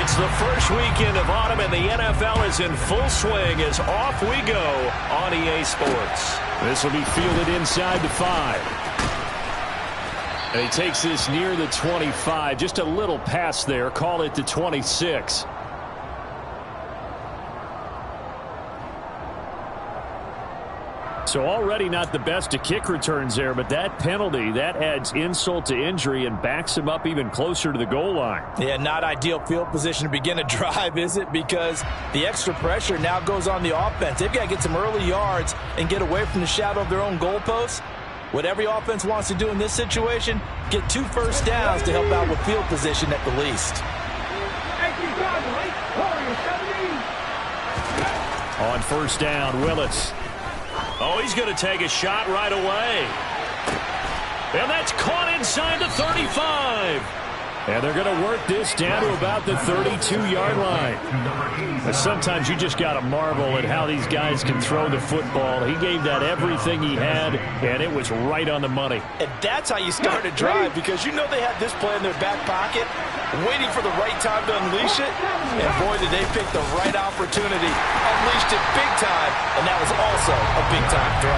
It's the first weekend of autumn, and the NFL is in full swing as off we go on EA Sports. This will be fielded inside the 5. And he takes this near the 25. Just a little pass there. Call it the 26. So already not the best of kick returns there, but that penalty, that adds insult to injury and backs him up even closer to the goal line. Yeah, not ideal field position to begin a drive, is it? Because the extra pressure now goes on the offense. They've got to get some early yards and get away from the shadow of their own goalposts. What every offense wants to do in this situation, get 2 first downs to help out with field position at the least. On first down, Willis. Oh, he's going to take a shot right away. And that's caught inside the 35. And they're going to work this down to about the 32-yard line. Sometimes you just got to marvel at how these guys can throw the football. He gave that everything he had, and it was right on the money. And that's how you start a drive, because you know they had this play in their back pocket, waiting for the right time to unleash it. And boy, did they pick the right opportunity. Unleashed it big time, and that was also a big-time throw.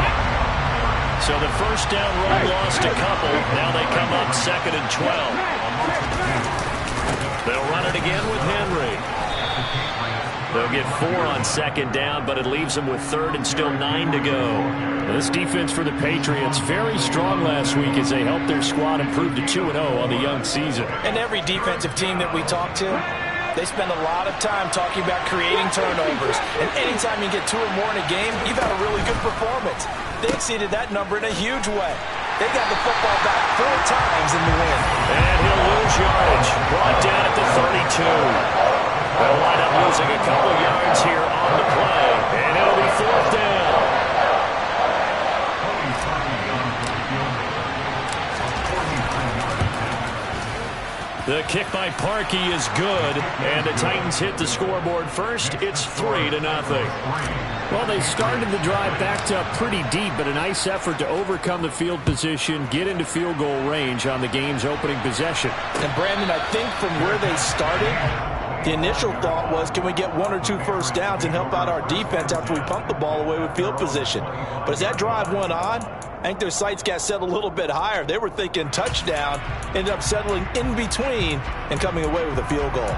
So the first down run lost a couple. Now they come up 2nd and 12. They'll run it again with Henry. They'll get 4 on 2nd down, but it leaves them with 3rd and still 9 to go. This defense for the Patriots, very strong last week as they helped their squad improve to 2-0 on the young season. And every defensive team that we talk to, they spend a lot of time talking about creating turnovers. And anytime you get 2 or more in a game, you've had a really good performance. They exceeded that number in a huge way. They got the football back 4 times in the win. And he'll lose yardage. Brought down at the 32. They'll wind up losing a couple yards here on the play. And it'll be 4th down. The kick by Parkey is good, and the Titans hit the scoreboard first. It's 3-0. Well, they started the drive backed up pretty deep, but a nice effort to overcome the field position, get into field goal range on the game's opening possession. And Brandon, I think from where they started, the initial thought was, can we get 1 or 2 first downs and help out our defense after we pump the ball away with field position? But as that drive went on, I think their sights got set a little bit higher. They were thinking touchdown, ended up settling in between and coming away with a field goal.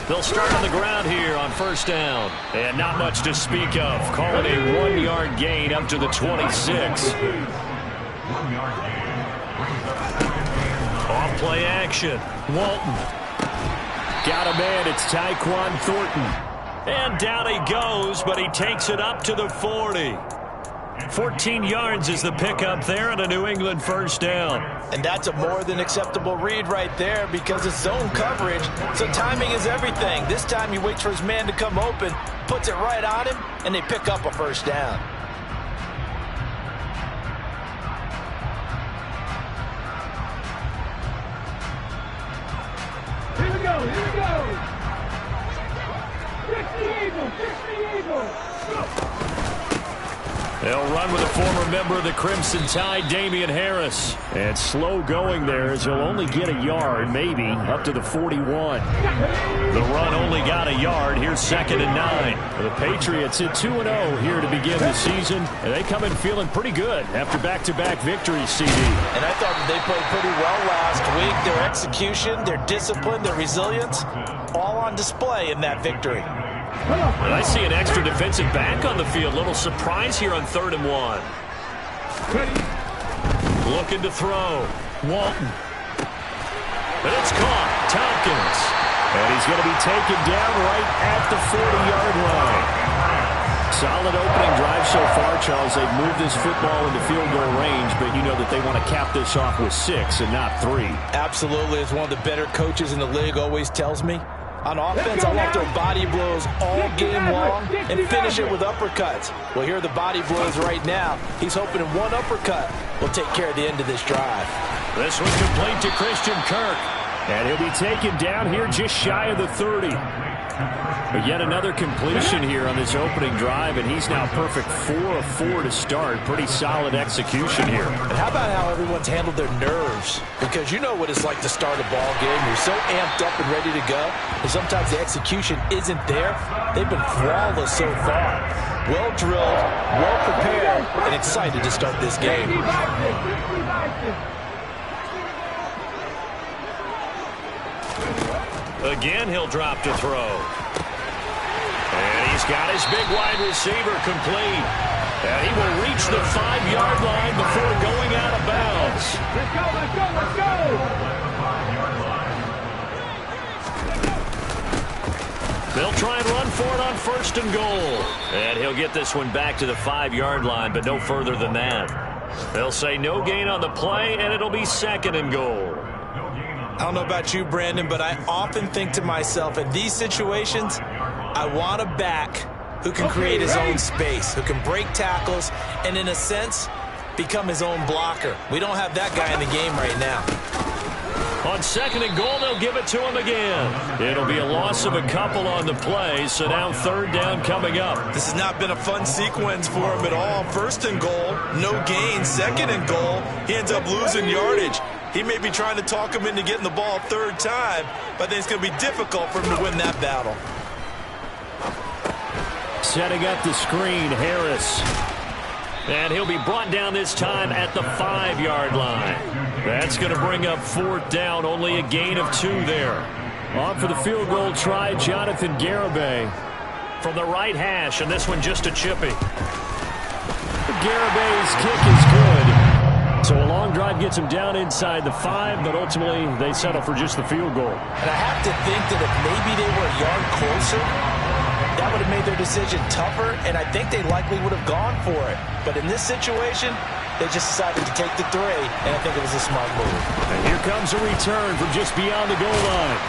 They'll start on the ground here on first down. And not much to speak of. Calling a 1-yard gain up to the 26. Off play action. Walton. Got a man. It's Tyquan Thornton. And down he goes, but he takes it up to the 40. 14 yards is the pickup there and a New England first down. And that's a more than acceptable read right there because it's zone coverage, so timing is everything. This time he waits for his man to come open, puts it right on him, and they pick up a first down. Here we go, here we go. Fix the eagle, fix the eagle. They'll run with a former member of the Crimson Tide, Damian Harris. And slow going there as he'll only get a yard, maybe, up to the 41. The run only got a yard. Here's 2nd and 9. The Patriots hit 2-0 here to begin the season, and they come in feeling pretty good after back-to-back victories, CD. And I thought that they played pretty well last week. Their execution, their discipline, their resilience, all on display in that victory. And I see an extra defensive back on the field. Little surprise here on 3rd and 1. Looking to throw. Walton. And it's caught. Tompkins. And he's going to be taken down right at the 40-yard line. Solid opening drive so far, Charles. They've moved this football into field goal range, but you know that they want to cap this off with 6 and not 3. Absolutely. As one of the better coaches in the league always tells me, on offense, I want their body blows all game long and finish it with uppercuts. Well, here are the body blows right now. He's hoping in one uppercut will take care of the end of this drive. This was complete to Christian Kirk. And he'll be taken down here just shy of the 30. But yet another completion here on this opening drive, and he's now perfect 4 of 4 to start. Pretty solid execution here. And how about how everyone's handled their nerves? Because you know what it's like to start a ball game. You're so amped up and ready to go, and sometimes the execution isn't there. They've been flawless so far. Well drilled, well prepared, and excited to start this game. Again, he'll drop to throw. And he's got his big wide receiver complete. And he will reach the 5-yard line before going out of bounds. Let's go, let's go, let's go! They'll try and run for it on 1st and goal. And he'll get this one back to the 5-yard line, but no further than that. They'll say no gain on the play, and it'll be 2nd and goal. I don't know about you, Brandon, but I often think to myself, in these situations, I want a back who can create his own space, who can break tackles, and in a sense, become his own blocker. We don't have that guy in the game right now. On 2nd and goal, they'll give it to him again. It'll be a loss of a couple on the play, so now 3rd down coming up. This has not been a fun sequence for him at all. 1st and goal, no gain. 2nd and goal, he ends up losing yardage. He may be trying to talk him into getting the ball 3rd time, but I think it's going to be difficult for him to win that battle. Setting up the screen, Harris. And he'll be brought down this time at the 5-yard line. That's going to bring up 4th down, only a gain of 2 there. On for the field goal try, Jonathan Garibay. From the right hash, and this one just a chippy. Garibay's kick is good. So a long drive gets him down inside the 5, but ultimately they settle for just the field goal. And I have to think that if maybe they were a yard closer, that would have made their decision tougher, and I think they likely would have gone for it. But in this situation, they just decided to take the 3, and I think it was a smart move. And here comes a return from just beyond the goal line.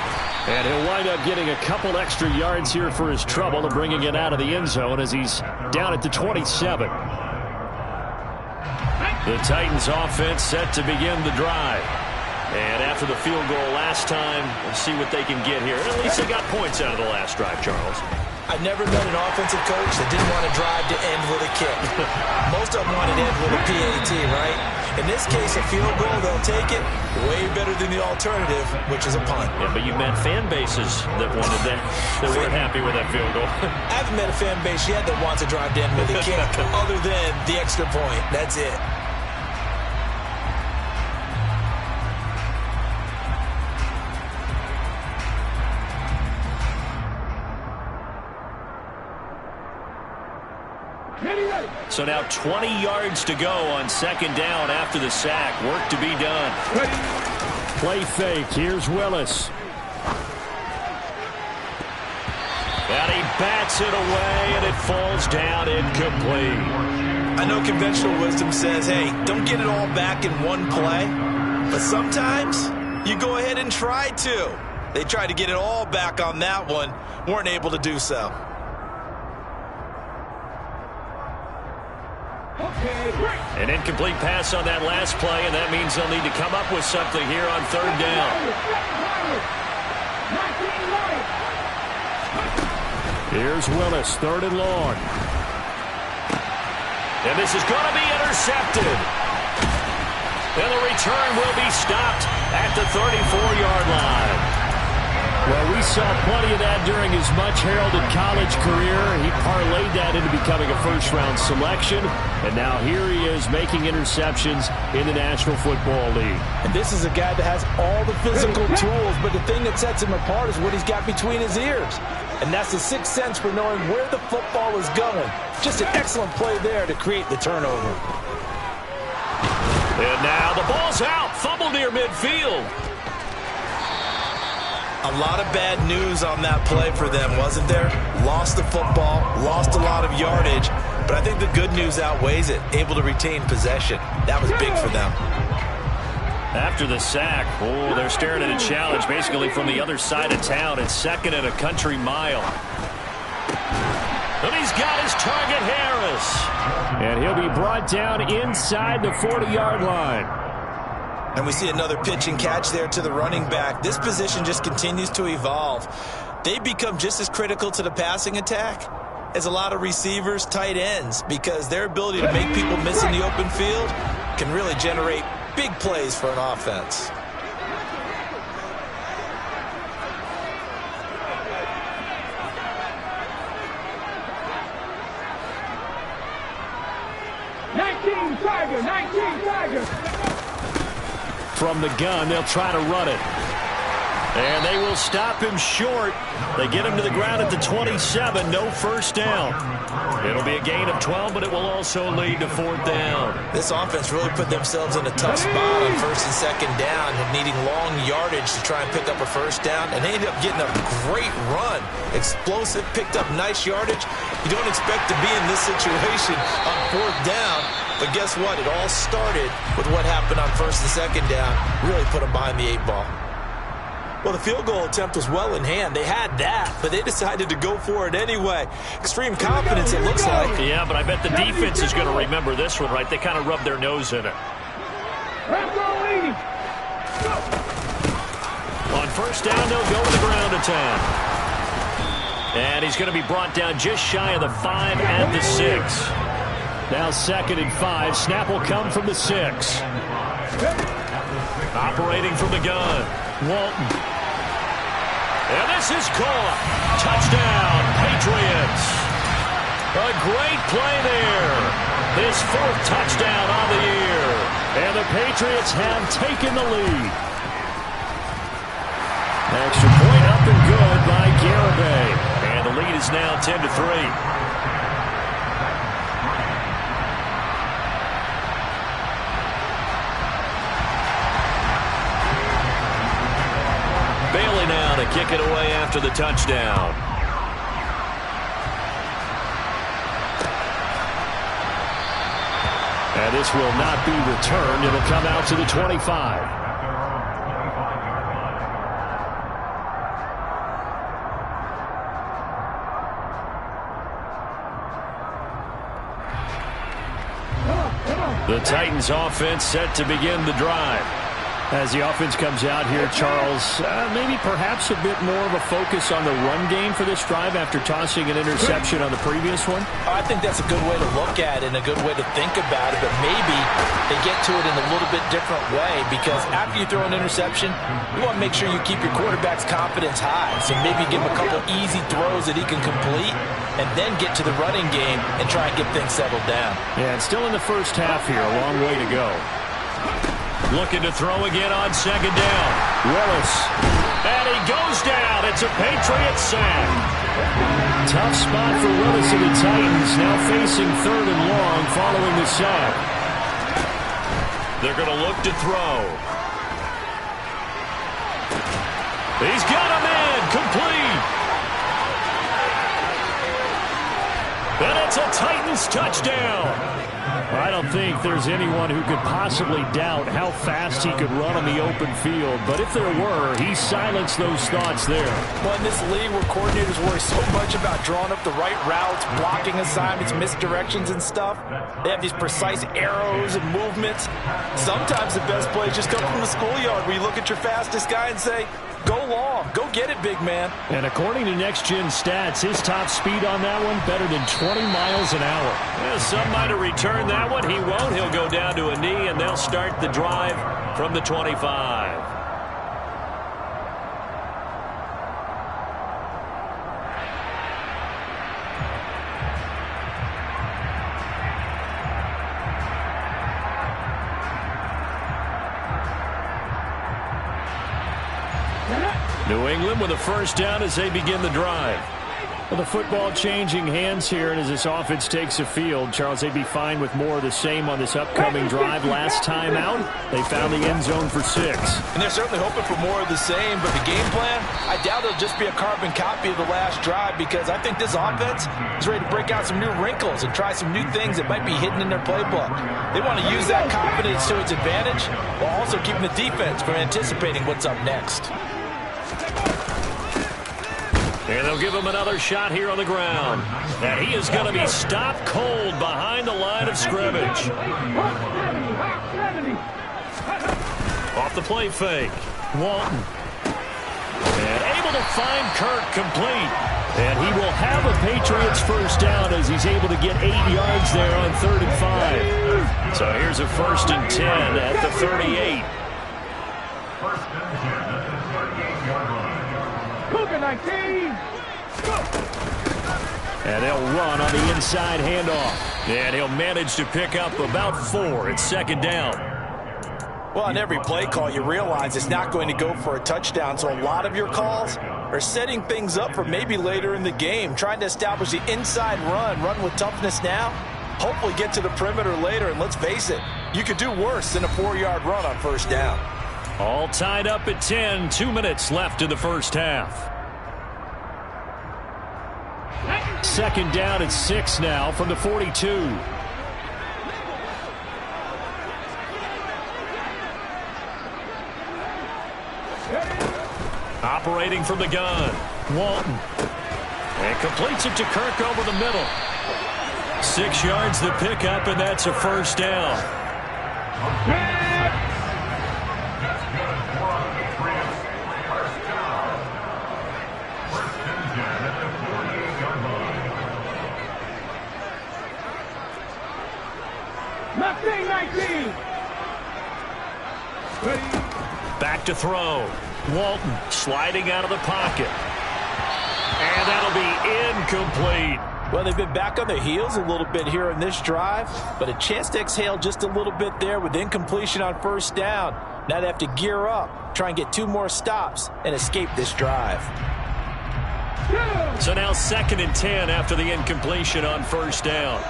And he'll wind up getting a couple extra yards here for his trouble and bringing it out of the end zone as he's down at the 27. The Titans offense set to begin the drive. And after the field goal last time, we'll see what they can get here. At least they got points out of the last drive, Charles. I've never met an offensive coach that didn't want to drive to end with a kick. Most of them want to end with a PAT, right? In this case, a field goal, they'll take it. Way better than the alternative, which is a punt. Yeah, but you met fan bases that wanted that, that weren't happy with that field goal. I haven't met a fan base yet that wants to drive to end with a kick, other than the extra point. That's it. So now 20 yards to go on 2nd down after the sack. Work to be done. Play fake. Here's Willis. And he bats it away, and it falls down incomplete. I know conventional wisdom says, hey, don't get it all back in one play. But sometimes you go ahead and try to. They tried to get it all back on that one. Weren't able to do so. An incomplete pass on that last play, and that means they'll need to come up with something here on 3rd down. Here's Willis, 3rd and long. And this is going to be intercepted. And the return will be stopped at the 34-yard line. Well, we saw plenty of that during his much-heralded college career. He parlayed that into becoming a first-round selection. And now here he is making interceptions in the National Football League. And this is a guy that has all the physical tools, but the thing that sets him apart is what he's got between his ears. And that's the sixth sense for knowing where the football is going. Just an excellent play there to create the turnover. And now the ball's out. Fumble near midfield. A lot of bad news on that play for them, wasn't there? Lost the football, lost a lot of yardage, but I think the good news outweighs it. Able to retain possession. That was big for them. After the sack, they're staring at a challenge basically from the other side of town. It's 2nd and a country mile. And he's got his target, Harris. And he'll be brought down inside the 40-yard line. And we see another pitch and catch there to the running back. This position just continues to evolve. They become just as critical to the passing attack as a lot of receivers, tight ends, because their ability to make people miss in the open field can really generate big plays for an offense. From the gun, they'll try to run it. And they will stop him short. They get him to the ground at the 27. No first down. It'll be a gain of 12, but it will also lead to 4th down. This offense really put themselves in a tough spot on 1st and 2nd down, needing long yardage to try and pick up a first down. And they ended up getting a great run. Explosive, picked up nice yardage. You don't expect to be in this situation on 4th down. But guess what? It all started with what happened on 1st and 2nd down. Really put them behind the 8 ball. Well, the field goal attempt was well in hand. They had that, but they decided to go for it anyway. Extreme confidence, it looks like. Yeah, but I bet the defense is going to remember this one, right? They kind of rubbed their nose in it. On 1st down, they'll go to the ground attack. And he's going to be brought down just shy of the 5 and the 6. Now 2nd and 5. Snap will come from the 6. Operating from the gun. Walton. And this is caught. Touchdown, Patriots. A great play there. His 4th touchdown on the year. And the Patriots have taken the lead. Extra point up and good by Garibay. And the lead is now 10-3. Bailey now to kick it away after the touchdown. And this will not be returned. It'll come out to the 25. The Titans offense set to begin the drive. As the offense comes out here, Charles, maybe perhaps a bit more of a focus on the run game for this drive after tossing an interception on the previous one? I think that's a good way to look at it and a good way to think about it, but maybe they get to it in a little bit different way, because after you throw an interception, you want to make sure you keep your quarterback's confidence high. So maybe give him a couple easy throws that he can complete and then get to the running game and try and get things settled down. Yeah, it's still in the first half here. A long way to go. Looking to throw again on 2nd down. Willis. And he goes down. It's a Patriots sack. Tough spot for Willis and the Titans. Now facing 3rd and long following the sack. They're going to look to throw. He's got him in. Complete. And it's a Titans touchdown. I don't think there's anyone who could possibly doubt how fast he could run on the open field. But if there were, he silenced those thoughts there. Well, in this league where coordinators worry so much about drawing up the right routes, blocking assignments, misdirections and stuff, they have these precise arrows and movements. Sometimes the best plays just come from the schoolyard where you look at your fastest guy and say, go long, go get it, big man. And according to Next Gen Stats, his top speed on that one better than 20 miles an hour. Well, some might have returned that one. He won't. He'll go down to a knee, and they'll start the drive from the 25. New England with a first down as they begin the drive. Well, the football changing hands here, and as this offense takes the field, Charles, they'd be fine with more of the same on this upcoming drive. Last time out, they found the end zone for 6. And they're certainly hoping for more of the same, but the game plan, I doubt it'll just be a carbon copy of the last drive, because I think this offense is ready to break out some new wrinkles and try some new things that might be hidden in their playbook. They want to use that confidence to its advantage while also keeping the defense from anticipating what's up next. And they'll give him another shot here on the ground. And he is going to be stopped cold behind the line of scrimmage. Off the play fake. Walton. And able to find Kirk complete. And he will have a Patriots first down as he's able to get 8 yards there on 3rd and 5. So here's a 1st and 10 at the 38. Cougar 19. And they'll run on the inside handoff. And he'll manage to pick up about 4. It's 2nd down. Well, on every play call, you realize it's not going to go for a touchdown. So a lot of your calls are setting things up for maybe later in the game, trying to establish the inside run with toughness now, hopefully get to the perimeter later. And let's face it, you could do worse than a 4-yard run on 1st down. All tied up at 10, 2 minutes left in the first half. 2nd down at 6 now from the 42. Operating from the gun. Walton. And completes it to Kirk over the middle. 6 yards the pickup, and that's a 1st down. Mustang 19. Back to throw. Walton sliding out of the pocket. And that'll be incomplete. Well, they've been back on their heels a little bit here in this drive, but a chance to exhale just a little bit there with incompletion on 1st down. Now they have to gear up, try and get 2 more stops, and escape this drive. So now 2nd and 10 after the incompletion on 1st down.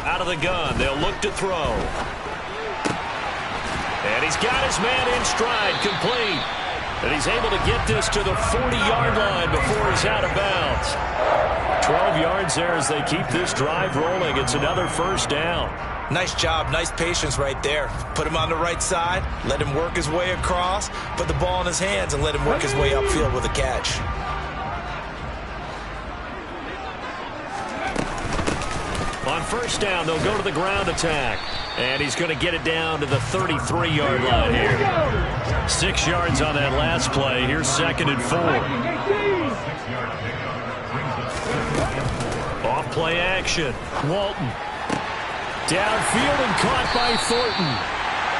Out of the gun, they'll look to throw. And he's got his man in stride, complete. And he's able to get this to the 40-yard line before he's out of bounds. 12 yards there as they keep this drive rolling. It's another 1st down. Nice job, nice patience right there. Put him on the right side, let him work his way across, put the ball in his hands, and let him work his way upfield with a catch. On 1st down, they'll go to the ground attack. And he's going to get it down to the 33-yard line here. 6 yards on that last play. Here's 2nd and 4. Off play action. Walton. Downfield and caught by Thornton.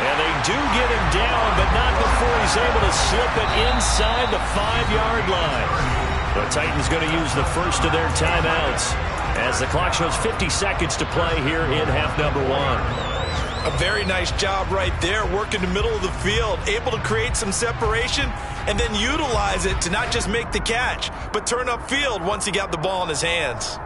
And they do get him down, but not before he's able to slip it inside the 5-yard line. The Titans going to use the first of their timeouts as the clock shows 50 seconds to play here in half number 1. A very nice job right there, working the middle of the field, able to create some separation and then utilize it to not just make the catch, but turn upfield once he got the ball in his hands.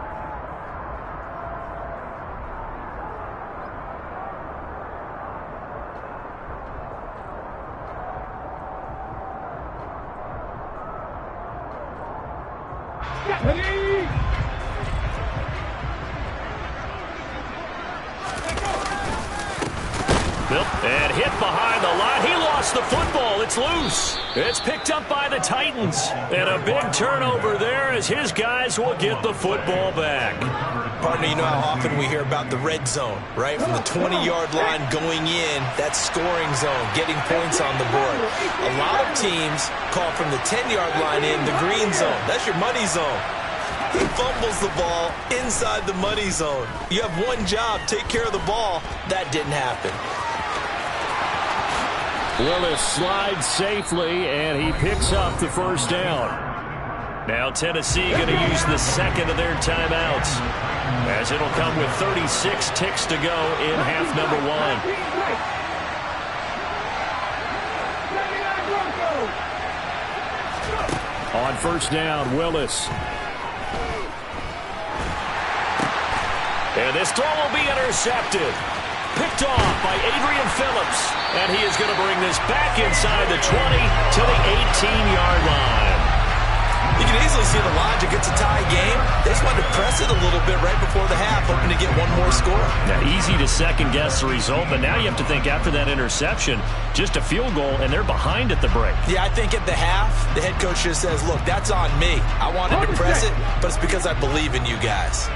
And hit behind the line. He lost the football. It's loose. It's picked up by the Titans. And a big turnover there as his guys will get the football back. Partner, you know how often we hear about the red zone, right? From the 20-yard line going in, that scoring zone, getting points on the board. A lot of teams call from the 10-yard line in the green zone. That's your money zone. He fumbles the ball inside the money zone. You have one job, take care of the ball. That didn't happen. Willis slides safely, and he picks up the 1st down. Now Tennessee going to use the 2nd of their timeouts, as it'll come with 36 ticks to go in half number 1. On 1st down, Willis. And this throw will be intercepted. Picked off by Adrian Phillips. And he is going to bring this back inside the 20 to the 18-yard line. You can easily see the logic. It's a tie game. They just wanted to press it a little bit right before the half, hoping to get one more score. Now, easy to second-guess the result, but now you have to think after that interception, just a field goal, and they're behind at the break. Yeah, I think at the half, the head coach just says, look, that's on me. I wanted to press it, but it's because I believe in you guys.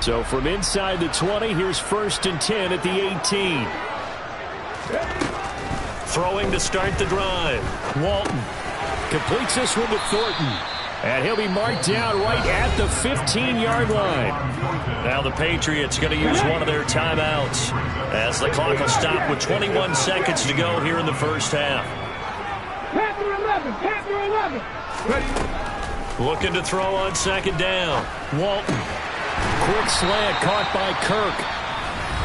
So from inside the 20, here's 1st and 10 at the 18. Throwing to start the drive. Walton completes this one to Thornton. And he'll be marked down right at the 15-yard line. Now the Patriots going to use one of their timeouts as the clock will stop with 21 seconds to go here in the first half. Panther 11, Panther 11. Ready. Looking to throw on second down. Walton. Quick slant caught by Kirk.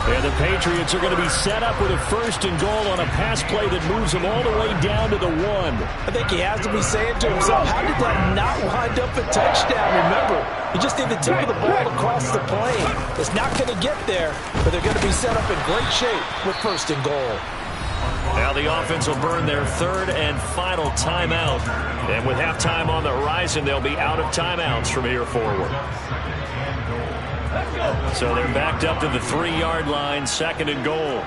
And the Patriots are going to be set up with a first and goal on a pass play that moves them all the way down to the 1. I think he has to be saying to himself, how did that not wind up a touchdown? Remember, you just need the tip of the ball across the plane. It's not going to get there, but they're going to be set up in great shape with first and goal. Now the offense will burn their third and final timeout. And with halftime on the horizon, they'll be out of timeouts from here forward. So they're backed up to the 3-yard line, second and goal.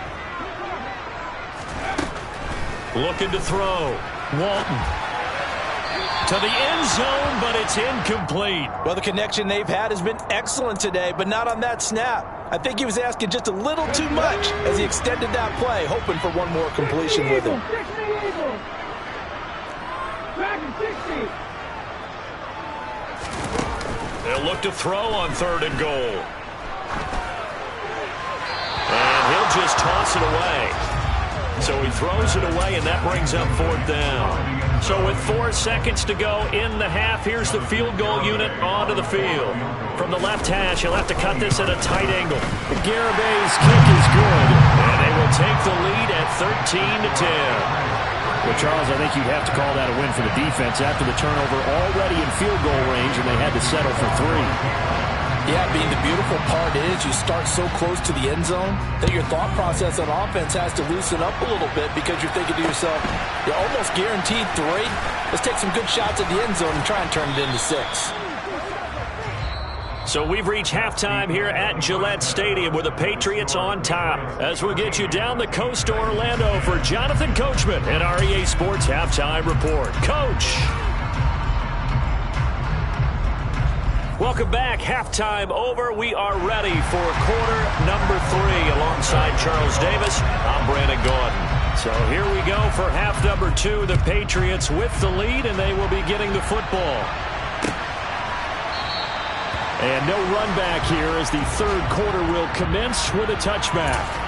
Looking to throw. Walton. To the end zone, but it's incomplete. Well, the connection they've had has been excellent today, but not on that snap. I think he was asking just a little too much as he extended that play, hoping for one more completion with him. They'll look to throw on third and goal. And he'll just toss it away. So he throws it away, and that brings up fourth down. So with 4 seconds to go in the half, here's the field goal unit onto the field. From the left hash, he'll have to cut this at a tight angle. The Garabay's kick is good. And they will take the lead at 13-10. Well, Charles, I think you'd have to call that a win for the defense after the turnover already in field goal range, and they had to settle for 3. Yeah, being the beautiful part is you start so close to the end zone that your thought process on offense has to loosen up a little bit because you're thinking to yourself, you're almost guaranteed 3. Let's take some good shots at the end zone and try and turn it into 6. So we've reached halftime here at Gillette Stadium with the Patriots on top. As we get you down the coast to Orlando for Jonathan Coachman and our EA Sports Halftime Report. Coach! Welcome back. Halftime over. We are ready for quarter number 3 alongside Charles Davis. I'm Brandon Gordon. So here we go for half number 2. The Patriots with the lead, and they will be getting the football. And no run back here as the third quarter will commence with a touchback.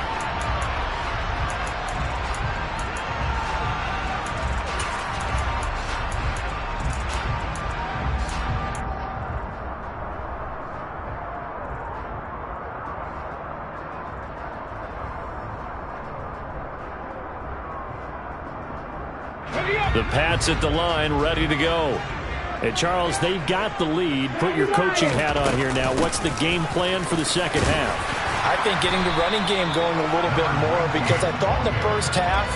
The Pats at the line, ready to go. Hey, Charles, they've got the lead. Put your coaching hat on here now. What's the game plan for the second half? I think getting the running game going a little bit more because I thought in the first half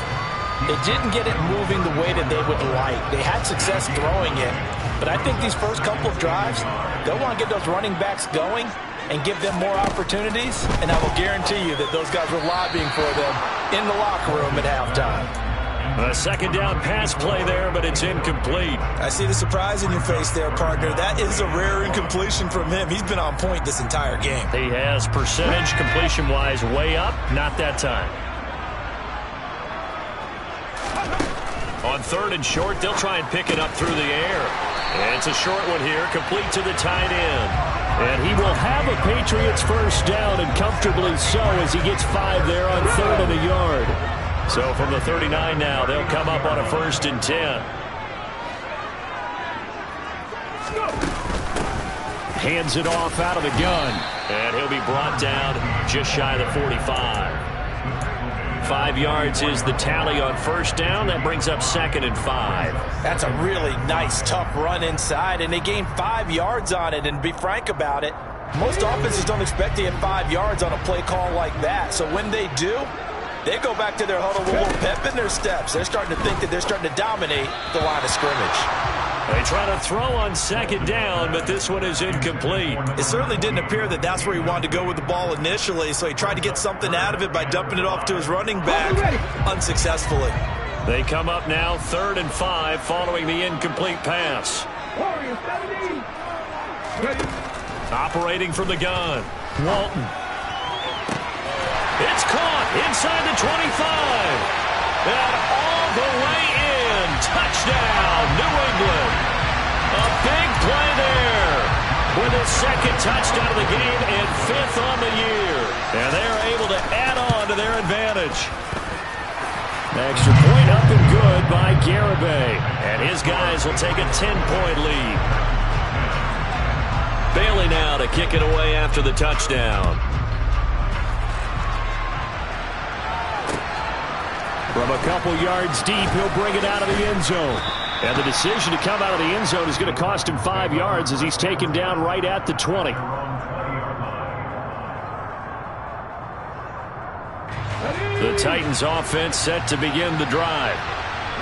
they didn't get it moving the way that they would like. They had success throwing it, but I think these first couple of drives, they'll want to get those running backs going and give them more opportunities, and I will guarantee you that those guys were lobbying for them in the locker room at halftime. A second down pass play there, but it's incomplete. I see the surprise in your face there, partner. That is a rare incompletion from him. He's been on point this entire game. He has percentage completion-wise way up. Not that time. On third and short, they'll try and pick it up through the air. And it's a short one here, complete to the tight end. And he will have a Patriots first down, and comfortably so, as he gets 5 there on third and a yard. So from the 39 now, they'll come up on a 1st and 10. Hands it off out of the gun. And he'll be brought down just shy of the 45. 5 yards is the tally on first down. That brings up 2nd and 5. That's a really nice, tough run inside, and they gained 5 yards on it. And to be frank about it, most offenses don't expect to get 5 yards on a play call like that. So when they do, they go back to their huddle with a little pep in their steps. They're starting to think that they're starting to dominate the line of scrimmage. They try to throw on 2nd down, but this one is incomplete. It certainly didn't appear that that's where he wanted to go with the ball initially, so he tried to get something out of it by dumping it off to his running back unsuccessfully. They come up now 3rd and 5 following the incomplete pass. Operating from the gun. Walton. It's caught inside the 25. And all the way in. Touchdown, New England. A big play there. With his second touchdown of the game and 5th on the year. And they're able to add on to their advantage. Extra point up and good by Garibay. And his guys will take a 10-point lead. Bailey now to kick it away after the touchdown. From a couple yards deep, he'll bring it out of the end zone. And the decision to come out of the end zone is going to cost him 5 yards as he's taken down right at the 20. The Titans offense set to begin the drive.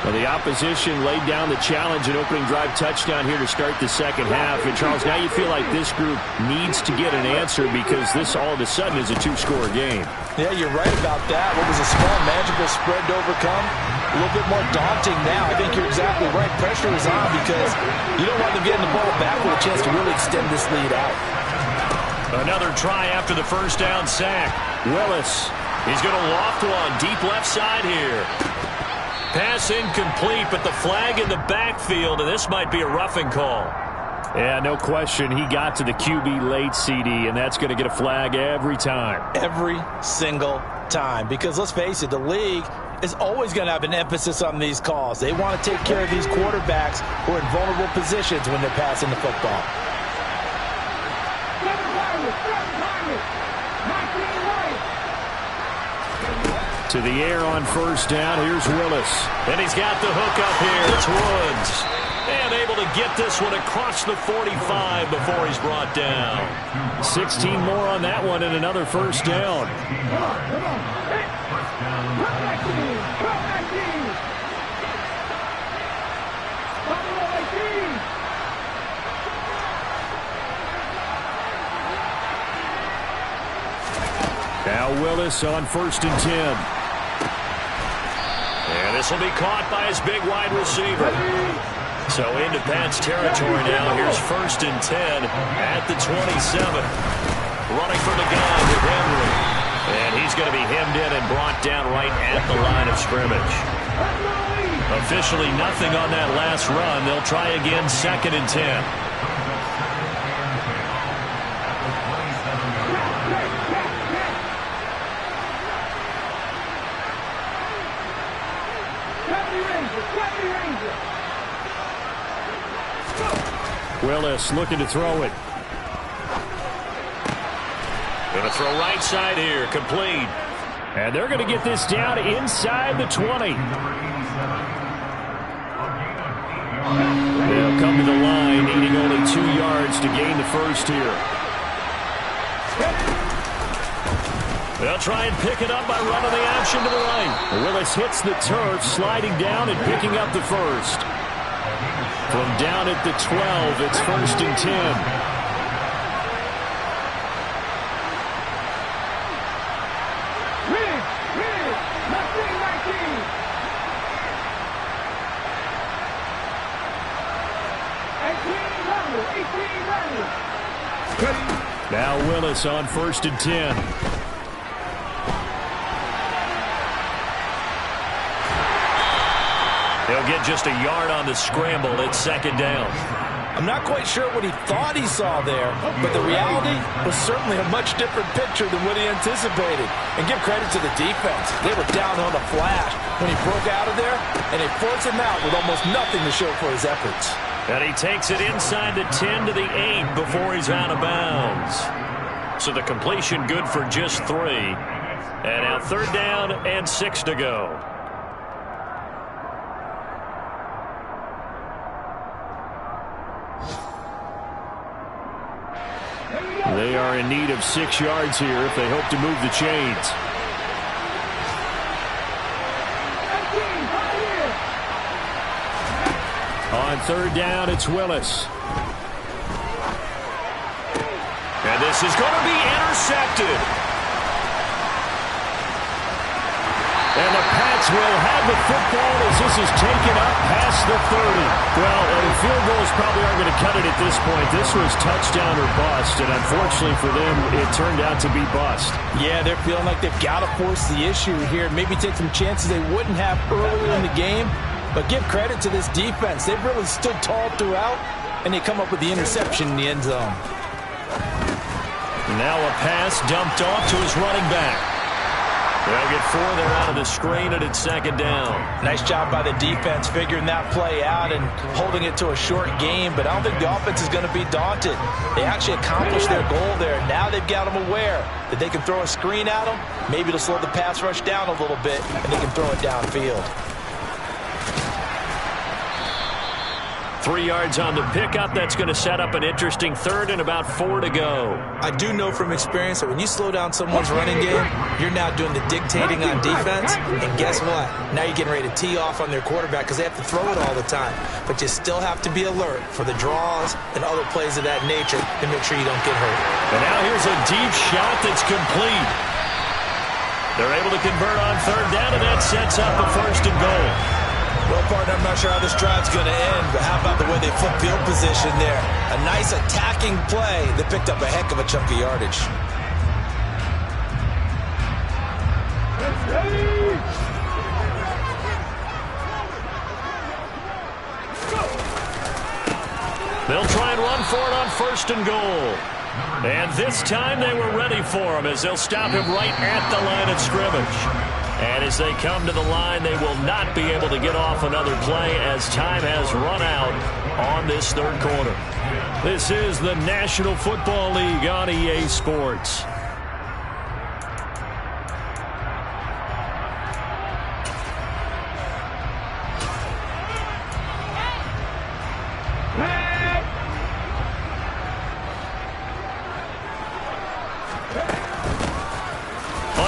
Well, the opposition laid down the challenge and opening drive touchdown here to start the second half. And, Charles, now you feel like this group needs to get an answer because this all of a sudden is a 2-score game. Yeah, you're right about that. What was a small, manageable spread to overcome? A little bit more daunting now. I think you're exactly right. Pressure is on because you don't want them getting the ball back with a chance to really extend this lead out. Another try after the first down sack. Willis. He's going to loft one deep left side here. Pass incomplete, but the flag in the backfield, and this might be a roughing call. Yeah, no question. He got to the QB late, CD, and that's going to get a flag every time. Every single time. Because let's face it, the league is always going to have an emphasis on these calls. They want to take care of these quarterbacks who are in vulnerable positions when they're passing the football. To the air on first down. Here's Willis. And he's got the hook up here. It's Woods. And able to get this one across the 45 before he's brought down. 16 more on that one and another first down. Now Willis on first and 10. And this will be caught by his big wide receiver. So into Pat's territory now. Here's first and 10 at the 27. Running for the gun with Henry. And he's going to be hemmed in and brought down right at the line of scrimmage. Officially nothing on that last run. They'll try again, second and 10. Willis looking to throw it. Going to throw right side here, complete. And they're going to get this down inside the 20. They'll come to the line, needing only 2 yards to gain the first here. They'll try and pick it up by running the action to the right. Willis hits the turf, sliding down and picking up the first. From down at the 12, it's first and 10. Now Willis on first and 10. He'll get just a yard on the scramble at second down. I'm not quite sure what he thought he saw there, but the reality was certainly a much different picture than what he anticipated. And give credit to the defense. They were down on a flash when he broke out of there, and they forced him out with almost nothing to show for his efforts. And he takes it inside the 10 to the 8 before he's out of bounds. So the completion good for just 3. And now third down and 6 to go. They are in need of 6 yards here if they hope to move the chains. On third down, it's Willis. And this is going to be intercepted. And the Pats will have the football as this is taken up past the 30. Well, field goals probably aren't going to cut it at this point. This was touchdown or bust, and unfortunately for them, it turned out to be bust. Yeah, they're feeling like they've got to force the issue here. Maybe take some chances they wouldn't have earlier in the game. But give credit to this defense. They've really stood tall throughout, and they come up with the interception in the end zone. Now a pass dumped off to his running back. They'll get 4 there out of the screen, and it's second down. Nice job by the defense figuring that play out and holding it to a short game, but I don't think the offense is going to be daunted. They actually accomplished their goal there. Now they've got them aware that they can throw a screen at them. Maybe it'll slow the pass rush down a little bit, and they can throw it downfield. 3 yards on the pickup. That's going to set up an interesting third and about 4 to go. I do know from experience that when you slow down someone's running game, you're now doing the dictating on defense. And guess what? Now you're getting ready to tee off on their quarterback because they have to throw it all the time. But you still have to be alert for the draws and other plays of that nature to make sure you don't get hurt. And now here's a deep shot that's complete. They're able to convert on third down, and that sets up a first and goal. Well, partner, I'm not sure how this drive's going to end, but how about the way they flip field position there? A nice attacking play that picked up a heck of a chunk of yardage. They'll try and run for it on first and goal. And this time they were ready for him as they'll stop him right at the line of scrimmage. And as they come to the line, they will not be able to get off another play as time has run out on this third quarter. This is the National Football League on EA Sports.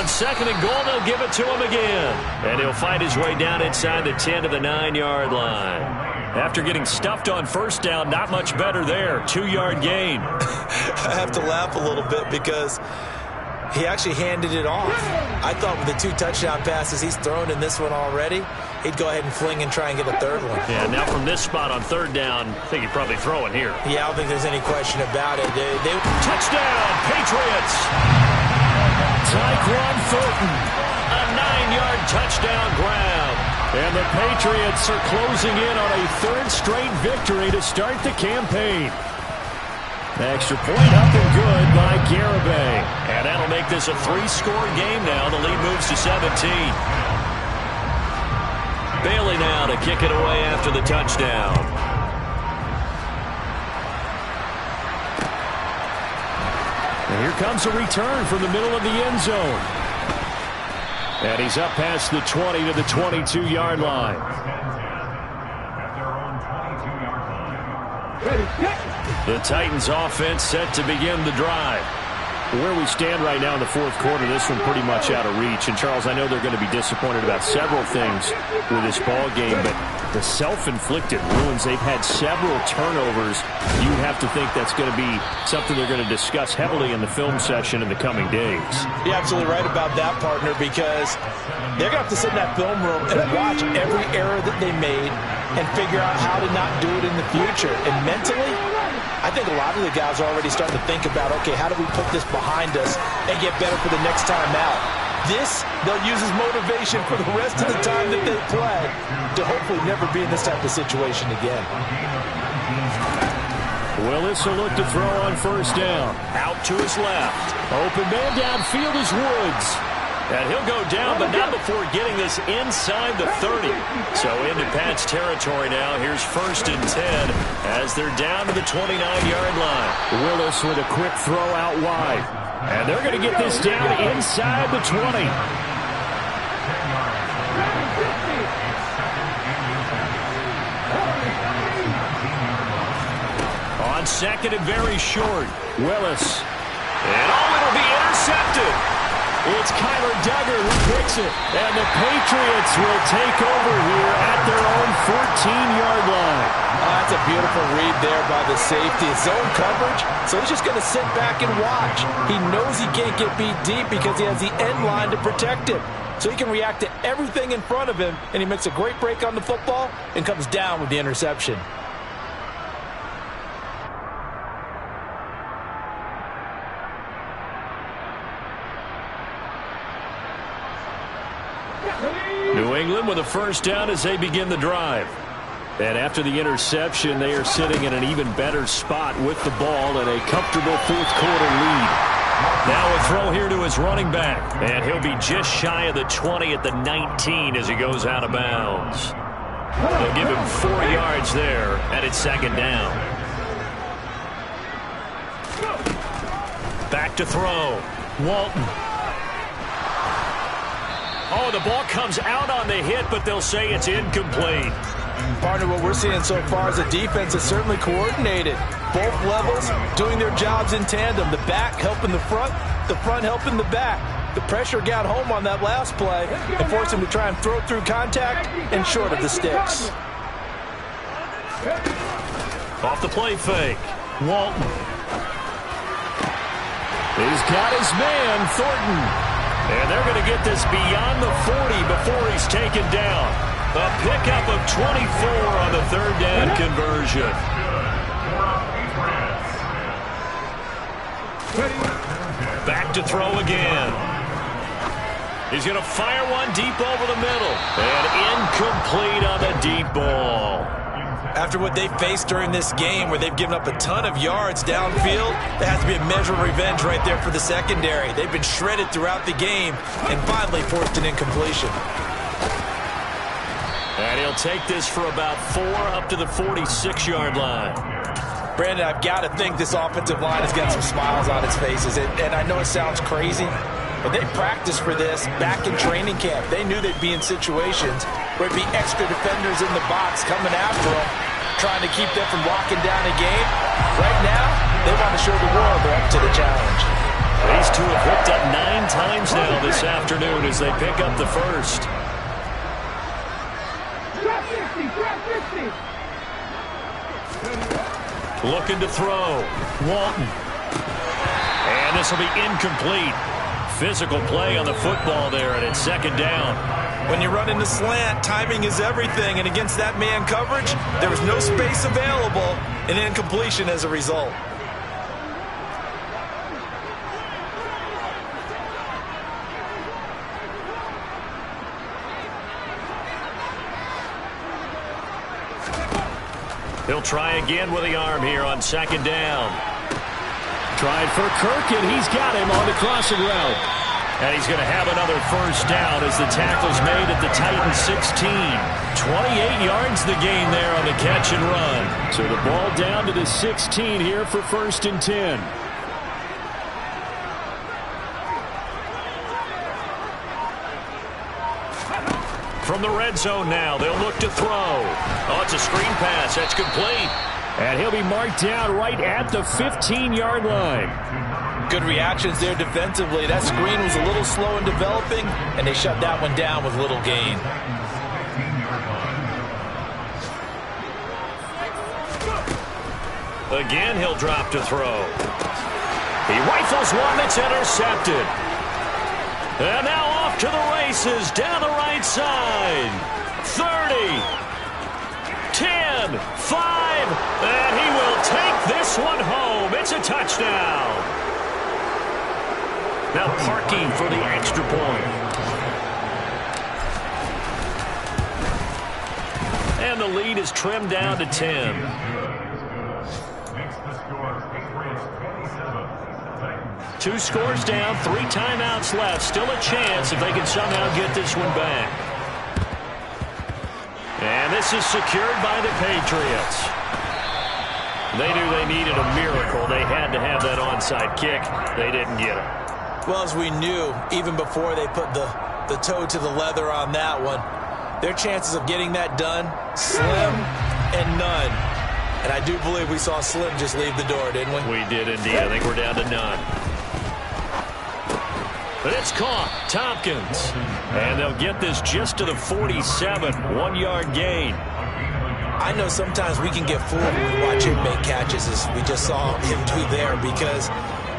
Second and goal, they'll give it to him again. And he'll find his way down inside the 10 to the 9-yard line. After getting stuffed on first down, not much better there. 2-yard gain. I have to laugh a little bit because he actually handed it off. I thought with the 2 touchdown passes he's thrown in this one already, he'd go ahead and fling and try and get a third one. Yeah, now from this spot on third down, I think he'd probably throw it here. Yeah, I don't think there's any question about it. Touchdown, Patriots! Tyquan Thornton, a 9-yard touchdown grab. And the Patriots are closing in on a third straight victory to start the campaign. Extra point up and good by Garibay. And that'll make this a 3-score game now. The lead moves to 17. Bailey now to kick it away after the touchdown. And here comes a return from the middle of the end zone. And he's up past the 20 to the 22-yard line. The Titans offense set to begin the drive. Where we stand right now in the fourth quarter, this one pretty much out of reach. And, Charles, I know they're going to be disappointed about several things with this ball game, but the self-inflicted ruins, they've had several turnovers. You have to think that's going to be something they're going to discuss heavily in the film session in the coming days. You're absolutely right about that, partner, because they're going to have to sit in that film room and watch every error that they made and figure out how to not do it in the future. And mentally, I think a lot of the guys are already starting to think about, okay, how do we put this behind us and get better for the next time out? This, they'll use as motivation for the rest of the time that they play to hopefully never be in this type of situation again. Willis will look to throw on first down. Out to his left. Open man downfield is Woods. And he'll go down, but not before getting this inside the 30. So into Pat's territory now. Here's first and 10 as they're down to the 29-yard line. Willis with a quick throw out wide. And they're going to get this down inside the 20. On second and very short. Willis. And it'll be intercepted. It's Kyler Duggar who picks it. And the Patriots will take over here at their own 14-yard line. That's a beautiful read there by the safety. Zone coverage, so he's just going to sit back and watch. He knows he can't get beat deep because he has the end line to protect him. so he can react to everything in front of him, and he makes a great break on the football and comes down with the interception. New England with a first down as they begin the drive. And after the interception, they are sitting in an even better spot with the ball and a comfortable fourth-quarter lead. Now a throw here to his running back. And he'll be just shy of the 20 at the 19 as he goes out of bounds. They'll give him 4 yards there, and it's second down. Back to throw. Walton. Oh, the ball comes out on the hit, but they'll say it's incomplete. Partner, what we're seeing so far is the defense is certainly coordinated. Both levels doing their jobs in tandem. The back helping the front helping the back. The pressure got home on that last play and forced him to try and throw through contact and short of the sticks. Off the play fake. Walton. He's got his man, Thornton. And they're going to get this beyond the 40 before he's taken down. A pickup of 24 on the third down conversion. Back to throw again. He's going to fire one deep over the middle. And incomplete on the deep ball. After what they faced during this game where they've given up a ton of yards downfield, there has to be a measure of revenge right there for the secondary. They've been shredded throughout the game and finally forced an incompletion. And he'll take this for about 4 up to the 46-yard line. Brandon, I've got to think this offensive line has got some smiles on its faces. And I know it sounds crazy, but they practiced for this back in training camp. They knew they'd be in situations where it'd be extra defenders in the box coming after them, trying to keep them from locking down a game. Right now, they want to show the world they're up to the challenge. These two have hooked up 9 times now this afternoon as they pick up the first. Looking to throw. Walton. And this will be incomplete. Physical play on the football there, and it's second down. When you run into slant, timing is everything, and against that man coverage, there was no space available, and incompletion as a result. He'll try again with the arm here on second down. Trying for Kirk, and he's got him on the crossing route. And he's going to have another first down as the tackle's made at the Titans 16. 28 yards the gain there on the catch and run. So the ball down to the 16 here for first and 10. From the red zone now, they'll look to throw. Oh, it's a screen pass. That's complete. And he'll be marked down right at the 15-yard line. Good reactions there defensively. That screen was a little slow in developing, and they shut that one down with little gain. Again, he'll drop to throw. He rifles one that's intercepted. And now off to the races down the right side. 30, 10, 5, and he will take this one home. It's a touchdown. Now parking for the extra point. And the lead is trimmed down to 10. 2 scores down, 3 timeouts left. Still a chance if they can somehow get this one back. And this is secured by the Patriots. They knew they needed a miracle. They had to have that onside kick. They didn't get it. Well, as we knew, even before they put the toe to the leather on that one, their chances of getting that done, slim and none. And I do believe we saw Slim just leave the door, didn't we? We did indeed. I think we're down to none. But it's caught. Tompkins. And they'll get this just to the 47. 1-yard gain. I know sometimes we can get fooled when we watch him make catches, as we just saw him do there, because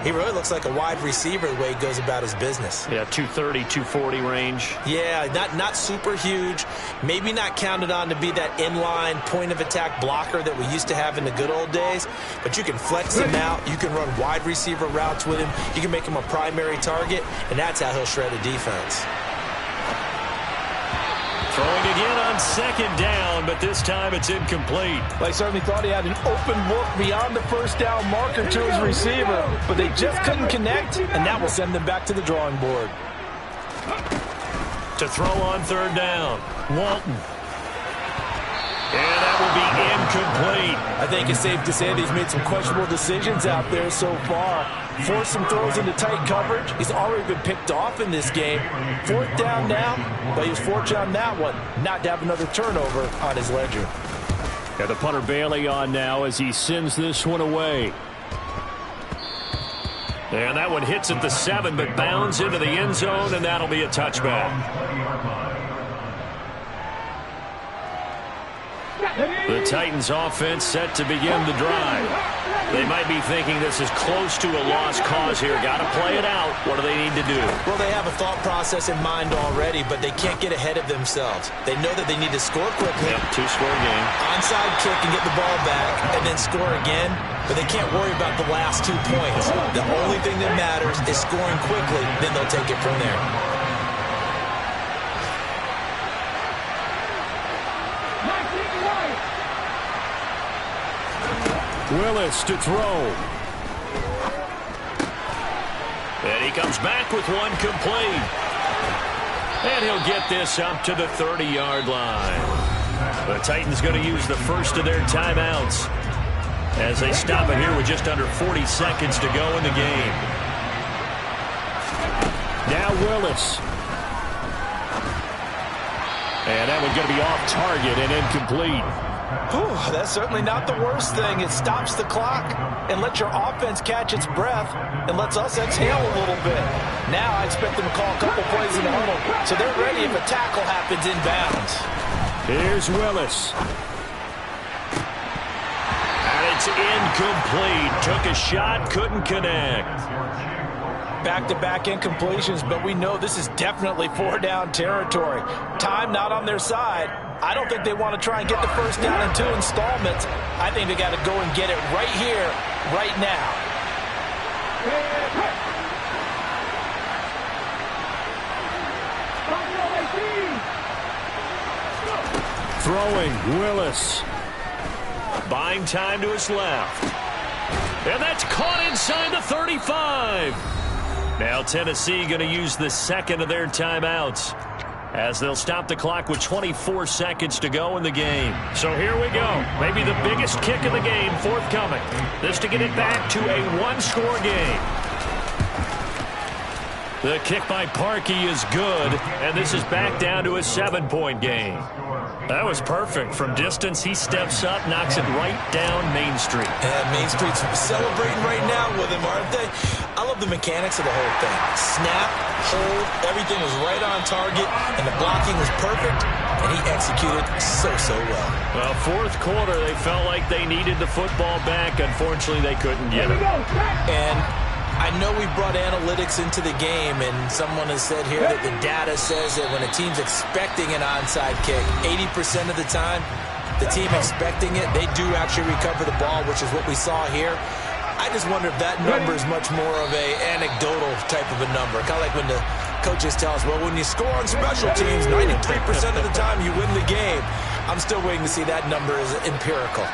He really looks like a wide receiver the way he goes about his business. Yeah, 230, 240 range. Yeah, not super huge. Maybe not counted on to be that inline point-of-attack blocker that we used to have in the good old days. But you can flex him out. You can run wide receiver routes with him. You can make him a primary target, and that's how he'll shred a defense. Throwing again on second down, but this time it's incomplete. Well, I certainly thought he had an open look beyond the first down marker to his receiver, but they just couldn't connect, and that will send them back to the drawing board. To throw on third down, Walton. And that will be incomplete. I think it's safe to say that he's made some questionable decisions out there so far. Forced some throws into tight coverage. He's already been picked off in this game. Fourth down now, but he was fortunate on that one not to have another turnover on his ledger. Got the punter Bailey on now as he sends this one away. And that one hits at the 7, but bounds into the end zone, and that'll be a touchback. The Titans offense set to begin the drive. They might be thinking this is close to a lost cause here. Got to play it out. What do they need to do? Well, they have a thought process in mind already, but they can't get ahead of themselves. They know that they need to score quickly. Yep, two-score game. Onside kick and get the ball back and then score again, but they can't worry about the last 2 points. The only thing that matters is scoring quickly, then they'll take it from there. Willis to throw. And he comes back with one complete. And he'll get this up to the 30-yard line. The Titans going to use the first of their timeouts as they stop it here with just under 40 seconds to go in the game. Now Willis. And that one's going to be off target and incomplete. Whew, that's certainly not the worst thing. It stops the clock and lets your offense catch its breath and lets us exhale a little bit. Now I expect them to call a couple plays in the huddle, so they're ready if a tackle happens inbounds. Here's Willis. And it's incomplete. Took a shot, couldn't connect. Back-to-back incompletions, but we know this is definitely 4-down territory. Time not on their side. I don't think they want to try and get the first down in 2 installments. I think they got to go and get it right here, right now. Throwing, Willis. Buying time to his left. And that's caught inside the 35. Now Tennessee going to use the second of their timeouts as they'll stop the clock with 24 seconds to go in the game. So here we go. Maybe the biggest kick of the game forthcoming. This to get it back to a one-score game. The kick by Parkey is good, and this is back down to a 7-point game. That was perfect. From distance, he steps up, knocks it right down Main Street. And Main Street's celebrating right now with him, aren't they? I love the mechanics of the whole thing. Snap, hold, everything was right on target, and the blocking was perfect, and he executed so well. Well, fourth quarter, they felt like they needed the football back. Unfortunately, they couldn't get it. And I know we brought analytics into the game, and someone has said here that the data says that when a team's expecting an onside kick, 80% of the time, the team expecting it, they do actually recover the ball, which is what we saw here. I just wonder if that number is much more of a anecdotal type of a number. Kind of like when the coaches tell us, well, when you score on special teams, 93% of the time you win the game. I'm still waiting to see that number as empirical.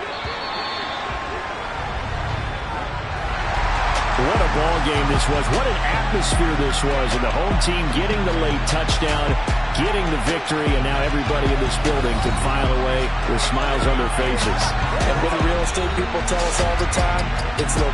What a ball game this was. What an atmosphere this was. And the home team getting the late touchdown, getting the victory, and now everybody in this building can file away with smiles on their faces. And what the real estate people tell us all the time, it's local.